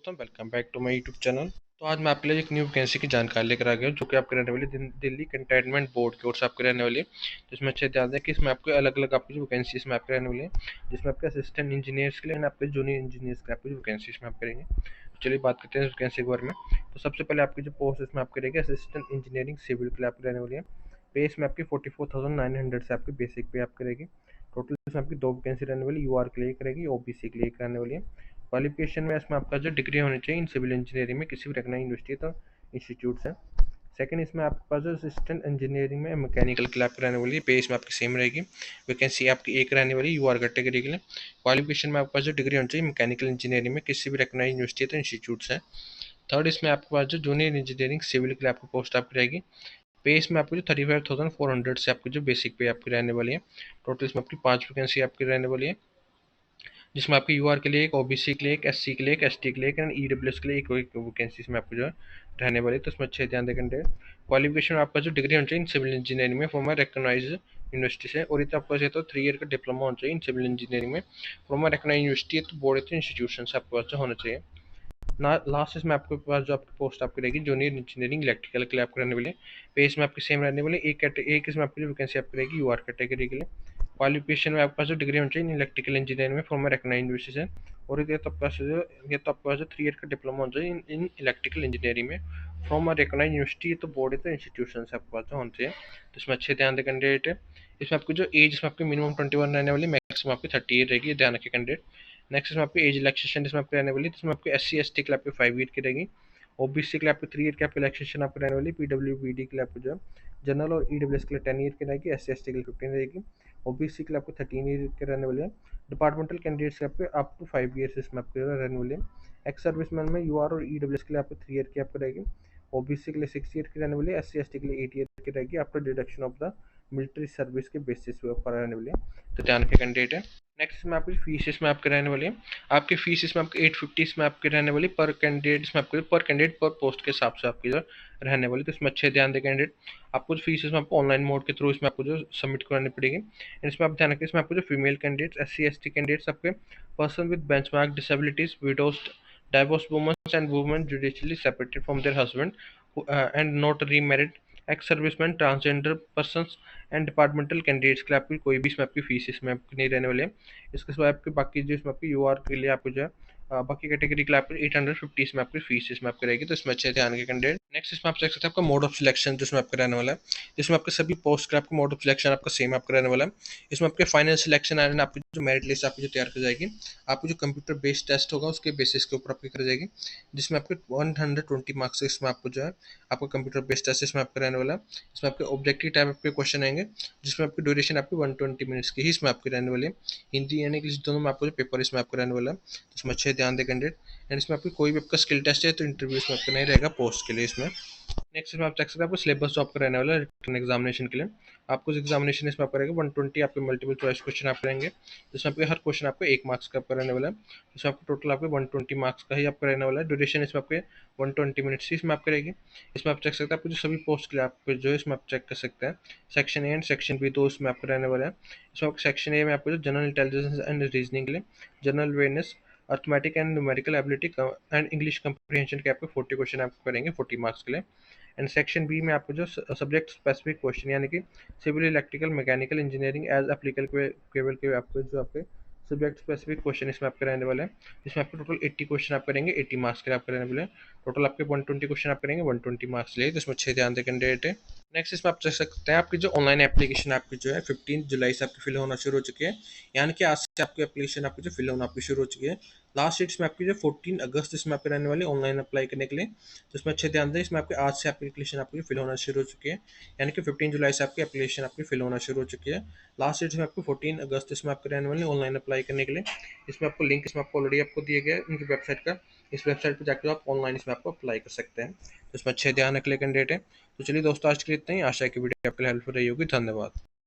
दोस्तों, welcome back to my YouTube channel. तो आज मैं आपके लिए एक न्यू वैकेंसी की जानकारी लेकर आ गया हूँ, जो कि आपके रहने वाली दिल्ली कंटेनमेंट बोर्ड की ओर से आपके रहने वाली है। जिसमें अच्छे ध्यान दें कि इसमें आपको अलग अलग आपकी जो वैकेंसी इसमें आपके रहने वाली है, जिसमें आपके असिस्टेंट इंजीनियर्स के लिए आपके जूनियर इंजीनियर्स के आपकी वैकेंसी इसमें आप करेंगे। तो चलिए बात करते हैं इस वैकेंसी के बारे में। तो सबसे पहले आपकी जो पोस्ट इसमें आप करेंगे असिस्टेंट इंजीनियरिंग सिविल के लिए आपकी रहने वाली है। पे इसमें आपकी 44,900 से आपकी बेसिक पे आप करेगी। टोटल इसमें आपकी दो वैकेंसी रहने वाली, यूआर के लिए करेगी, ओबीसी के लिए रहने वाली है। क्वालिफिकेशन में इसमें आपका जो डिग्री होनी चाहिए इन सिविल इंजीनियरिंग में किसी भी रिकॉग्नाइज्ड यूनिवर्सिटी तो इंस्टीट्यूट से। सेकंड इसमें आपके पास जो असिस्टेंट इंजीनियरिंग में मैकेनिकल की लैब रहने वाली है, पे इसमें आपकी सेम रहेगी। वैकेंसी आपकी एक रहने वाली यूआर कैटेगरी के लिए। क्वालिफिकेशन में आपके पास जो डिग्री होनी चाहिए मैकेनिकल इंजीनियरिंग में किसी भी रिकॉग्नाइज्ड यूनिवर्सिटी तो इंस्टीट्यूट से। थर्ड इसमें आपके पास जो जूनियर इंजीनियरिंग सिविल के लिए आपकी पोस्ट आपकी रहेगी। पे इसमें आपकी जो 35,400 से आपकी जो बेसिक पे आपकी रहने वाली है। टोटल इसमें आपकी 5 वैकेंसी आपकी रहने वाली है, जिसमें आपके यूआर के लिए एक, ओबीसी के लिए एक, एससी के लिए एक, एसटी के लिए एक एंड ईडब्ल्यूएस के लिए एक वैकेंसी इसमें आपको जो है रहने वाली है। तो इसमें अच्छे ध्यान देंगे। क्वालिफिकेशन आपका जो डिग्री होनी चाहिए इन सिविल इंजीनियरिंग में फ्रॉम रिकॉग्नाइज यूनिवर्सिटी से, और इतना आपको चाहिए तो 3 ईयर का डिप्लोमा होना चाहिए इन सिविल इंजीनियरिंग में फ्रॉम रिकॉग्नाइज यूनिवर्सिटी तो बोर्ड इंस्टीट्यूशन से आपके पास होना चाहिए ना। लास्ट इसमें आपके पास जो आपकी पोस्ट आपकी रहेगी जूनियर इंजीनियरिंग इलेक्ट्रिकल के लिए आपको रहने वाली है। पे इसमें आपकी सेम रहने वाली एक इसमें आपकी जो वैकेंसी आपकी रहेगी यूआर कैटेगरी के लिए। क्वालिफिकेशन में आपके पास जो डिग्री होनी चाहिए इलेक्ट्रिकल इंजीनियरिंग में फ्रॉम रिकॉग्नाइज्ड यूनिवर्सिटी से, और ये तो आपके पास जो 3 ईयर का डिप्लोमा होना चाहिए इन इलेक्ट्रिकल इंजीनियरिंग में फ्रॉम रिकॉग्नाइज्ड यूनिवर्सिटी तो बोर्ड तो इंस्टीट्यूशन से आपके पास होना चाहिए। तो इसमें अच्छे ध्यान दें कैंडिडेट है। इसमें आपकी जो एज इसमें आपकी मिनिमम 21 रहने वाली, मैक्सिमम आपकी 30 ईयर रहेगी, ध्यान रखिए कैंडिडेट। नेक्स्ट इसमें आपकी एज रिलैक्सेशन इसमें आपकी रहने वाली, जिसमें आपकी एससी एसटी के लिए आपकी 5 ईयर की रहेगी, ओबीसी के लिए आपकी 3 ईयर की आपकी रिलैक्सेशन आपकी रहने वाली, पीडब्ल्यूबीडी के लिए आपको जो है जनरल और ईडब्ल्यूएस के लिए 10 ईयर की रहेगी, एससी एसटी के लिए 15 रहेगी, ओबीसी के लिए आपको 13 ईयर के रहने वाले हैं। डिपार्टमेंटल कैंडिडेट्स के आपके अप टू 5 ईयर्स इसमें आपके रहने वाले हैं। एक्स सर्विसमैन में यूआर और ईडब्ल्यूएस के लिए आपको 3 ईयर की आपको रहेगी, ओबीसी के लिए 6 ईयर की रहने वाली है, एससी एसटी के लिए 8 ईयर की रहेगी after deduction of the military service के बेसिस पर रहने वाली है। तो ध्यान रखिए कैंडिडेट है। नेक्स्ट इसमें आपकी फीस इसमें आपके रहने वाली है। आपकी फीस इसमें आपकी 850 इसमें आपकी रहने वाली पर कैंडिडेट, इसमें आपके पर कैंडिडेट पर पोस्ट के हिसाब से आपकी जो रहने वाली। तो इसमें अच्छे ध्यान दें कैंडिडेट, आपको जो फीस इसमें आपको ऑनलाइन मोड के थ्रू इसमें आपको जो सबमिट करानी पड़ेगी। इसमें आप ध्यान रखें, इसमें आपको जो female candidates, SC ST candidates, आपके person with benchmark disabilities, widows, divorced women and women judicially separated from their husband and not remarried, ex serviceman, transgender persons and departmental candidates के लिए आपकी कोई भी इसमें आपकी फीस इसमें आपकी नहीं रहने वाले हैं। इसके सिवा आपकी बाकी जो इसमें आपकी यूआर के लिए आपको जो है बाकी कैटेगरी के लिए आपको 850 इसमें आपकी फीस इसमें आपकी रहेगी। तो इसमें अच्छे ध्यान के कैंडिडेट। नेक्स्ट इसमें आप देख सकते हैं आपका मोड ऑफ सिलेक्शन जिसमें आपका रहने वाला है, जिसमें आपके सभी पोस्ट का आपका मोड ऑफ सिलेक्शन आपका सेम आपका रहने वाला है। इसमें आपके फाइनल सिलेक्शन एंड आपकी जो मेरिट लिस्ट आपकी जो तैयार की जाएगी, आपको जो कंप्यूटर बेस्ड टेस्ट होगा उसके बेसिस के ऊपर आपकी कर जाएगी, जिसमें आपके 120 मार्क्स इसमें आपको जो है आपको कंप्यूटर बेस्ड टेस्ट इसमें आपका रहने वाला है। इसमें आपके ऑब्जेक्टिव टाइप आपके क्वेश्चन आएंगे, जिसमें आपकी ड्यूरेशन आपकी 120 मिनट्स की ही इसमें आपकी रहने वाली है। हिंदी यानी इंग्लिश दोनों में आपको जो पेपर इसमें आपको रहने वाला है। तो इसमें अच्छे ध्यान दे कैंडिडेट। एंड इसमें आपकी कोई भी आपका स्किल टेस्ट है तो इंटरव्यू इसमें आपका नहीं रहेगा पोस्ट के लिए इसमें। नेक्स्ट इसमें आप देख सकते हैं आपको सिलेबस जो आपका रहने वाला है रिटन एग्जामिनेशन के लिए। आपको एग्जामिनेशन इसमें आपका रहेगा 120 आपके मल्टीपल चॉइस क्वेश्चन आप करेंगे, जिसमें आपके हर क्वेश्चन आपको 1 मार्क्स का आपका रहने वाला है। इसमें आपको टोटल आपके 120 मार्क्स का ही आपका रहने वाला है। ड्यूरेशन इसमें आपके 120 मिनट्स ही इसमें आप करेगी। इसमें आप चेक सकते हैं आपको जो सभी पोस्ट के लिए आपको जो है इसमें आप चेक कर सकते हैं। Section A and section B दो इसमें आपका रहने वाला है। इसमें सेक्शन ए में आपको जो जनरल इंटेलिजेंस एंड रीजनिंग के लिए, general awareness, arithmetic and numerical ability and English comprehension के आपको 40 क्वेश्चन आपको करेंगे 40 मार्क्स के लिए। एंड सेक्शन बी में आपको जो सब्जेक्ट स्पेसिफिक क्वेश्चन यानी कि civil, electrical, mechanical engineering as applicable केवल के आपको जो आपके सब्जेक्ट स्पेसिफिक क्वेश्चन इसमें आपके रहने वाले हैं। इसमें आपके टोटल 80 क्वेश्चन आप करेंगे, 80 मार्क्स के आपके रहने वाले हैं। टोटल आपके 120 क्वेश्चन आप करेंगे, 120 मार्क्स लिए, तो इसमें अच्छे ध्यान दे कैंडिडेट है। नेक्स्ट इसमें आप देख सकते हैं आपकी जो ऑनलाइन एप्लीकेशन आपकी जो है 15 जुलाई से आपकी फिल होना शुरू हो चुकी है, यानी कि आज से आपकी एप्लीकेशन आपकी जो फिल होना आपकी शुरू हो चुकी है। लास्ट डेट इसमें आपकी जो 14 अगस्त इसमें आपके रहने वाली ऑनलाइन अप्लाई करने के लिए। तो इसमें अच्छे ध्यान दें, इसमें आपके आज से एप्लीकेशन आपकी फिल होना शुरू हो चुकी है, यानी कि 15 जुलाई से आपकी एप्लीकेशन आपकी फिल होना शुरू हो चुकी है। लास्ट डेट इसमें आपको 14 अगस्त इसमें आपके रहने वाली ऑनलाइन अप्लाई करने के लिए। इसमें आपको लिंक इसमें आपको ऑलरेडी आपको दिया गया है उनकी वेबसाइट का, इस वेबसाइट पर जाकर आप ऑनलाइन इसमें आपको अप्लाई कर सकते हैं। तो इसमें अच्छे ध्यान रख ले कैंडिडेट है। तो चलिए दोस्तों, आज के लिए इतना ही। आशा है कि वीडियो आपके लिए हेल्पफुल रही होगी। धन्यवाद।